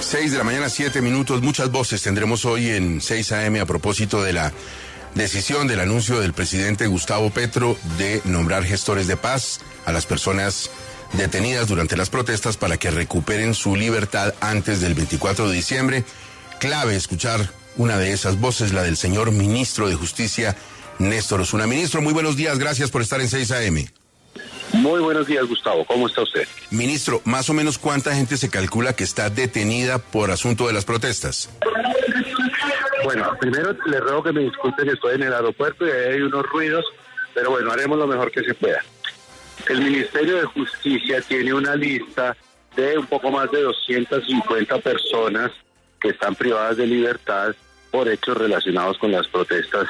6 de la mañana, 7 minutos. Muchas voces tendremos hoy en 6 AM a propósito de la decisión del anuncio del presidente Gustavo Petro de nombrar gestores de paz a las personas detenidas durante las protestas para que recuperen su libertad antes del 24 de diciembre. Clave escuchar una de esas voces, la del señor ministro de Justicia, Néstor Osuna. Ministro, muy buenos días, gracias por estar en 6 AM. Muy buenos días, Gustavo. ¿Cómo está usted? Ministro, más o menos ¿cuánta gente se calcula que está detenida por asunto de las protestas? Bueno, primero le ruego que me disculpe que estoy en el aeropuerto y hay unos ruidos, pero bueno, haremos lo mejor que se pueda. El Ministerio de Justicia tiene una lista de un poco más de 250 personas que están privadas de libertad por hechos relacionados con las protestas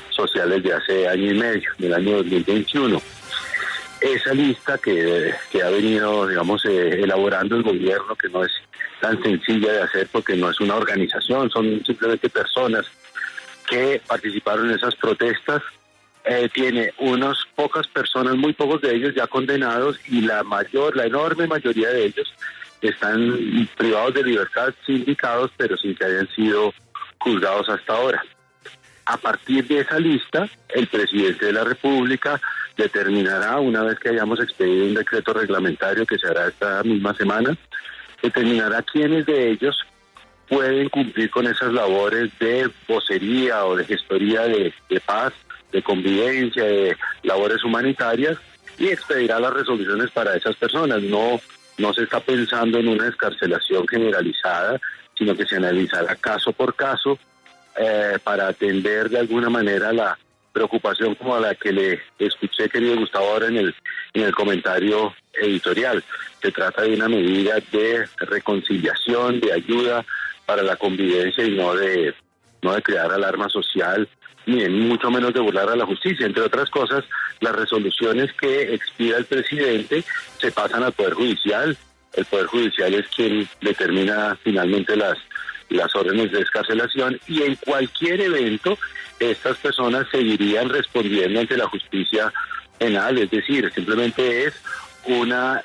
sociales de hace año y medio, del año 2021. Esa lista que ha venido, digamos, elaborando el gobierno, que no es tan sencilla de hacer porque no es una organización, son simplemente personas que participaron en esas protestas, tiene unas pocas personas, muy pocos de ellos ya condenados, y la enorme mayoría de ellos están privados de libertad, sindicados, pero sin que hayan sido juzgados hasta ahora. A partir de esa lista, el presidente de la República determinará, una vez que hayamos expedido un decreto reglamentario que se hará esta misma semana, determinará quiénes de ellos pueden cumplir con esas labores de vocería o de gestoría de paz, de convivencia, de labores humanitarias, y expedirá las resoluciones para esas personas. No se está pensando en una excarcelación generalizada, sino que se analizará caso por caso para atender de alguna manera la preocupación como a la que le escuché, querido Gustavo, ahora en el comentario editorial. Se trata de una medida de reconciliación, de ayuda para la convivencia y no de crear alarma social, ni mucho menos de burlar a la justicia. Entre otras cosas, las resoluciones que expida el presidente se pasan al Poder Judicial. El Poder Judicial es quien determina finalmente las órdenes de excarcelación, y en cualquier evento estas personas seguirían respondiendo ante la justicia penal. Es decir, simplemente es una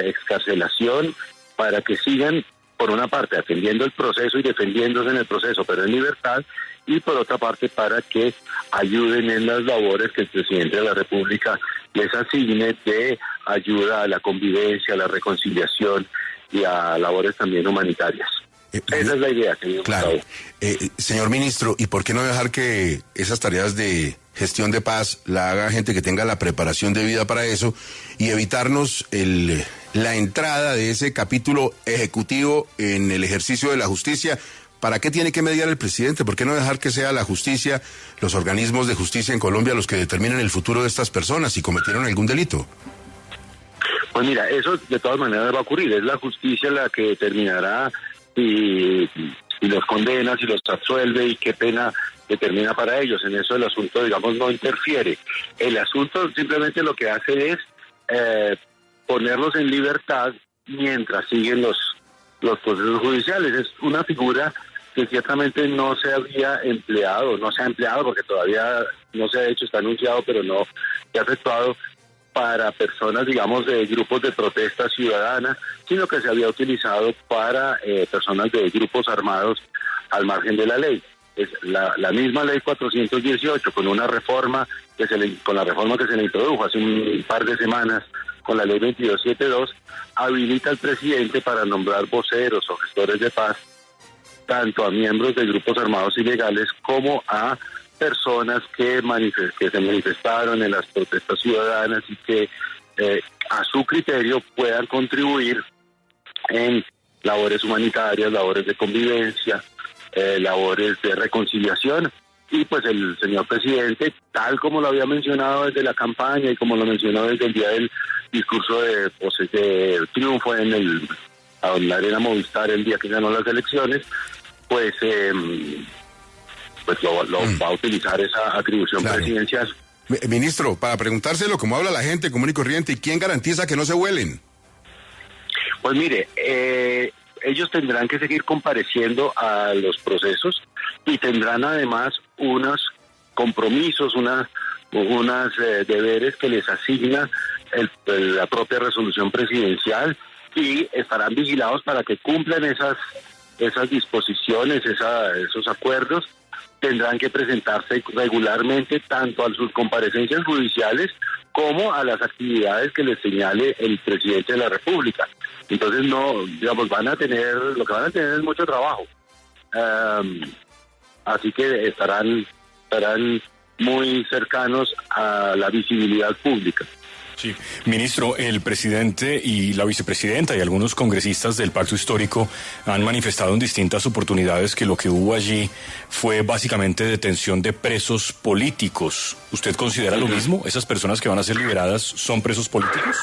excarcelación para que sigan, por una parte, atendiendo el proceso y defendiéndose en el proceso, pero en libertad, y por otra parte para que ayuden en las labores que el presidente de la República les asigne de ayuda a la convivencia, a la reconciliación y a labores también humanitarias. Esa es la idea, señor. Claro. Señor ministro, ¿y por qué no dejar que esas tareas de gestión de paz la haga gente que tenga la preparación debida para eso y evitarnos la entrada de ese capítulo ejecutivo en el ejercicio de la justicia? ¿Para qué tiene que mediar el presidente? ¿Por qué no dejar que sea la justicia, los organismos de justicia en Colombia los que determinen el futuro de estas personas si cometieron algún delito? Pues mira, eso de todas maneras va a ocurrir. Es la justicia la que determinará si los condena, si los absuelve y qué pena determina para ellos. En eso el asunto, digamos, no interfiere. El asunto simplemente lo que hace es ponerlos en libertad mientras siguen los procesos judiciales. Es una figura que ciertamente no se ha empleado porque todavía no se ha hecho, está anunciado, pero no se ha efectuado para personas, digamos, de grupos de protesta ciudadana, sino que se había utilizado para personas de grupos armados al margen de la ley. Es la misma ley 418, con la reforma que se le introdujo hace un par de semanas con la ley 2272, habilita al presidente para nombrar voceros o gestores de paz tanto a miembros de grupos armados ilegales como a personas que se manifestaron en las protestas ciudadanas y que a su criterio puedan contribuir en labores humanitarias, labores de convivencia, labores de reconciliación. Y pues el señor presidente, tal como lo había mencionado desde la campaña y como lo mencionó desde el día del discurso de triunfo en la Arena Movistar el día que ganó las elecciones, pues va a utilizar esa atribución presidencial. Ministro, para preguntárselo como habla la gente común y corriente, ¿y quién garantiza que no se huelen? Pues mire, ellos tendrán que seguir compareciendo a los procesos y tendrán además unos compromisos, unos deberes que les asigna la propia resolución presidencial, y estarán vigilados para que cumplan esas disposiciones, esos acuerdos, tendrán que presentarse regularmente tanto a sus comparecencias judiciales como a las actividades que les señale el presidente de la República. Entonces no, digamos, lo que van a tener es mucho trabajo. Así que estarán muy cercanos a la visibilidad pública. Sí, ministro, el presidente y la vicepresidenta y algunos congresistas del Pacto Histórico han manifestado en distintas oportunidades que lo que hubo allí fue básicamente detención de presos políticos. ¿Usted considera lo mismo? ¿Esas personas que van a ser liberadas son presos políticos?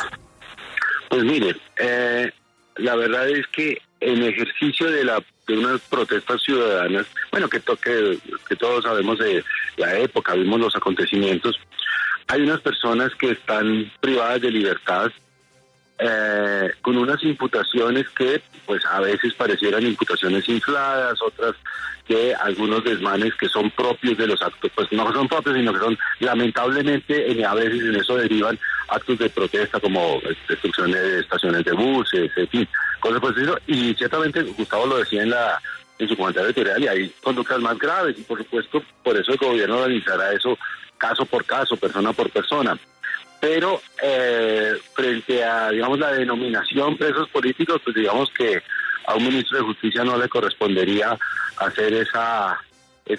Pues mire, la verdad es que en ejercicio de unas protestas ciudadanas, bueno, que todos sabemos de la época, vimos los acontecimientos, hay unas personas que están privadas de libertad con unas imputaciones que pues a veces parecieran imputaciones infladas, otras que algunos desmanes que son propios de los actos, pues no son propios, sino que son lamentablemente a veces en eso derivan actos de protesta como destrucción de estaciones de buses, en fin, cosas por eso. Y ciertamente Gustavo lo decía en su comentario editorial, y hay conductas más graves, y por supuesto por eso el gobierno analizará eso caso por caso, persona por persona. Pero frente a, digamos, la denominación presos políticos, pues digamos que a un ministro de Justicia no le correspondería hacer esa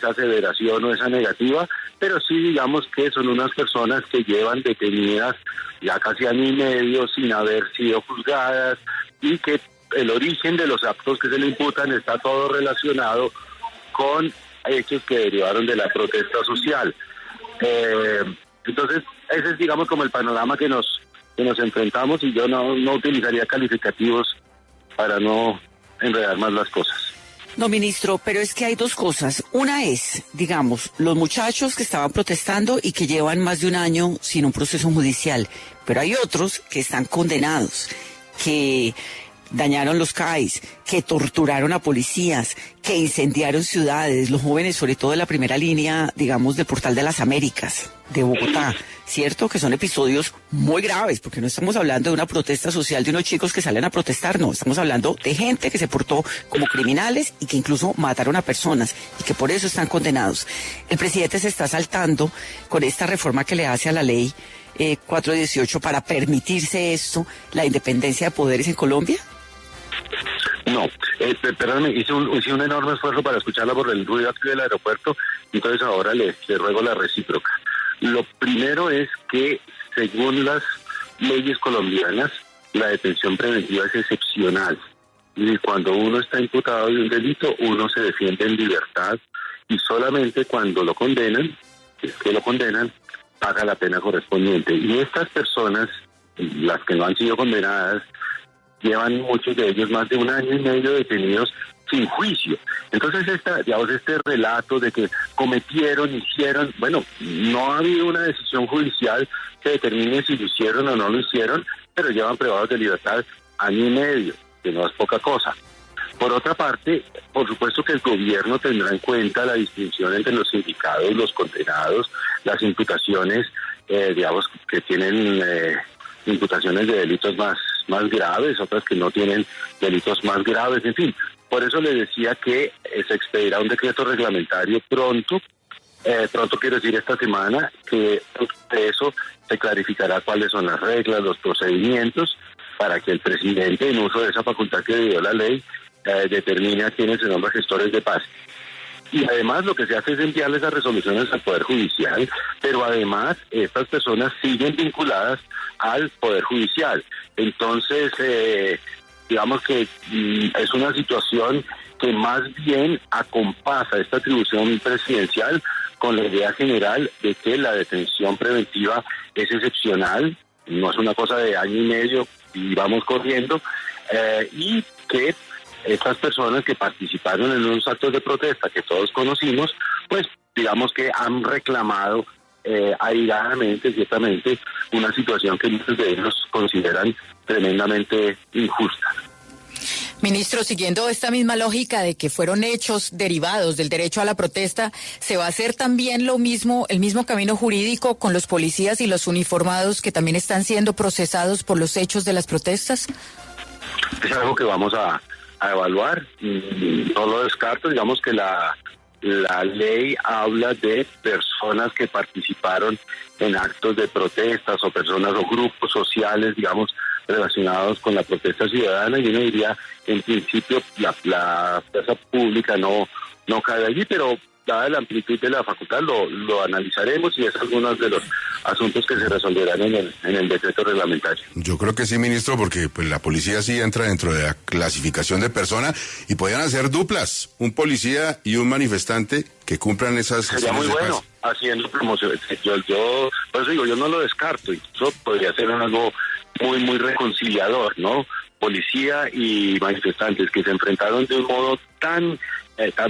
aseveración o esa negativa, pero sí digamos que son unas personas que llevan detenidas ya casi año y medio sin haber sido juzgadas, y que el origen de los actos que se le imputan está todo relacionado con hechos que derivaron de la protesta social. Entonces, ese es, digamos, como el panorama que nos enfrentamos, y yo no utilizaría calificativos para no enredar más las cosas. No, ministro, pero es que hay dos cosas. Una es, digamos, los muchachos que estaban protestando y que llevan más de un año sin un proceso judicial, pero hay otros que están condenados, que dañaron los CAIs, que torturaron a policías, que incendiaron ciudades, los jóvenes sobre todo de la primera línea, digamos, del Portal de las Américas, de Bogotá, ¿cierto? Que son episodios muy graves, porque no estamos hablando de una protesta social de unos chicos que salen a protestar, no, estamos hablando de gente que se portó como criminales y que incluso mataron a personas y que por eso están condenados. El presidente se está saltando con esta reforma que le hace a la ley 418 para permitirse esto, la independencia de poderes en Colombia. No, perdóname, hice un enorme esfuerzo para escucharla por el ruido aquí del aeropuerto, entonces ahora le ruego la recíproca. Lo primero es que, según las leyes colombianas, la detención preventiva es excepcional. Y cuando uno está imputado de un delito, uno se defiende en libertad, y solamente cuando lo condenan, es que lo condenan, paga la pena correspondiente. Y estas personas, las que no han sido condenadas, llevan muchos de ellos más de un año y medio detenidos sin juicio. Entonces este relato de que cometieron, hicieron, bueno, no ha habido una decisión judicial que determine si lo hicieron o no lo hicieron, pero llevan privados de libertad año y medio, que no es poca cosa. Por otra parte, por supuesto que el gobierno tendrá en cuenta la distinción entre los sindicados, los condenados, las imputaciones, digamos, que tienen imputaciones de delitos más graves, otras que no tienen delitos más graves, en fin. Por eso le decía que se expedirá un decreto reglamentario pronto quiero decir esta semana, que de eso se clarificará cuáles son las reglas, los procedimientos, para que el presidente, en uso de esa facultad que dio la ley, determine a quienes se nombran gestores de paz. Y además lo que se hace es enviarles las resoluciones al Poder Judicial, pero además estas personas siguen vinculadas al Poder Judicial. Entonces, digamos que es una situación que más bien acompasa esta atribución presidencial con la idea general de que la detención preventiva es excepcional, no es una cosa de año y medio y vamos corriendo, y que estas personas que participaron en unos actos de protesta que todos conocimos, pues digamos que han reclamado airadamente, ciertamente, una situación que muchos de ellos consideran tremendamente injusta. Ministro, siguiendo esta misma lógica de que fueron hechos derivados del derecho a la protesta, ¿se va a hacer también lo mismo, el mismo camino jurídico con los policías y los uniformados que también están siendo procesados por los hechos de las protestas? Es algo que vamos a a evaluar. No lo descarto, digamos que la ley habla de personas que participaron en actos de protestas o personas o grupos sociales, digamos, relacionados con la protesta ciudadana, y uno diría, en principio, la fuerza pública no cae allí, pero dada la amplitud de la facultad lo analizaremos y es algunos de los asuntos que se resolverán en el decreto reglamentario. Yo creo que sí, ministro, porque pues la policía sí entra dentro de la clasificación de persona y podrían hacer duplas, un policía y un manifestante que cumplan esas... Sería muy bueno, haciendo promoción. Yo, por eso digo, yo no lo descarto, incluso podría ser algo muy reconciliador, ¿no? Policía y manifestantes que se enfrentaron de un modo tan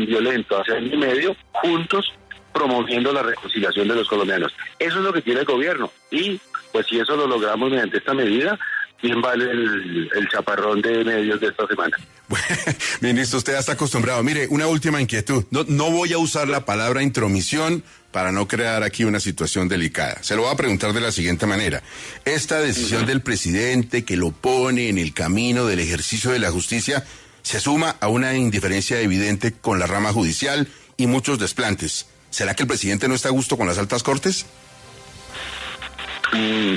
violento hace año y medio, juntos promoviendo la reconciliación de los colombianos. Eso es lo que tiene el gobierno, y pues si eso lo logramos mediante esta medida, bien vale el chaparrón de medios de esta semana. Bueno, ministro, usted ya está acostumbrado. Mire, una última inquietud. No voy a usar la palabra intromisión para no crear aquí una situación delicada. Se lo voy a preguntar de la siguiente manera. Esta decisión del presidente que lo pone en el camino del ejercicio de la justicia se suma a una indiferencia evidente con la rama judicial y muchos desplantes. ¿Será que el presidente no está a gusto con las altas cortes?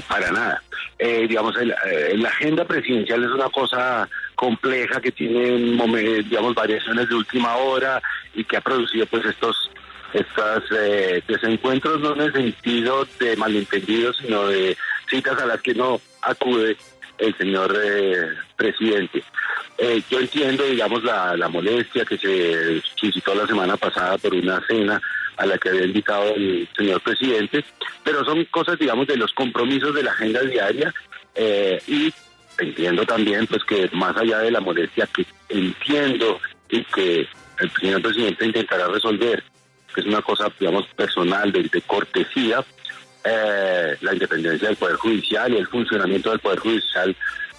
Para nada. Digamos, la agenda presidencial es una cosa compleja que tiene, digamos, variaciones de última hora y que ha producido pues estos desencuentros, no en el sentido de malentendidos, sino de citas a las que no acude el señor presidente. Yo entiendo, digamos, la molestia que se suscitó la semana pasada por una cena a la que había invitado el señor presidente, pero son cosas, digamos, de los compromisos de la agenda diaria, y entiendo también, pues, que más allá de la molestia que entiendo y que el señor presidente intentará resolver, que es una cosa, digamos, personal, de cortesía, la independencia del Poder Judicial y el funcionamiento del Poder Judicial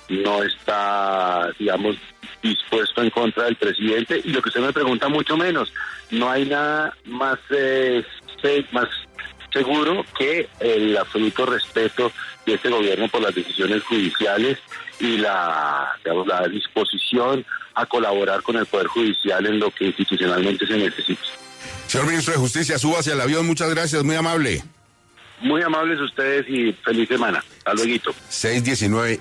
no está, digamos, dispuesto en contra del presidente, y lo que usted me pregunta mucho menos. No hay nada más seguro que el absoluto respeto de este gobierno por las decisiones judiciales y la disposición a colaborar con el Poder Judicial en lo que institucionalmente se necesite. Señor ministro de Justicia, suba hacia el avión. Muchas gracias, muy amable. Muy amables ustedes y feliz semana. Hasta luego. 6:19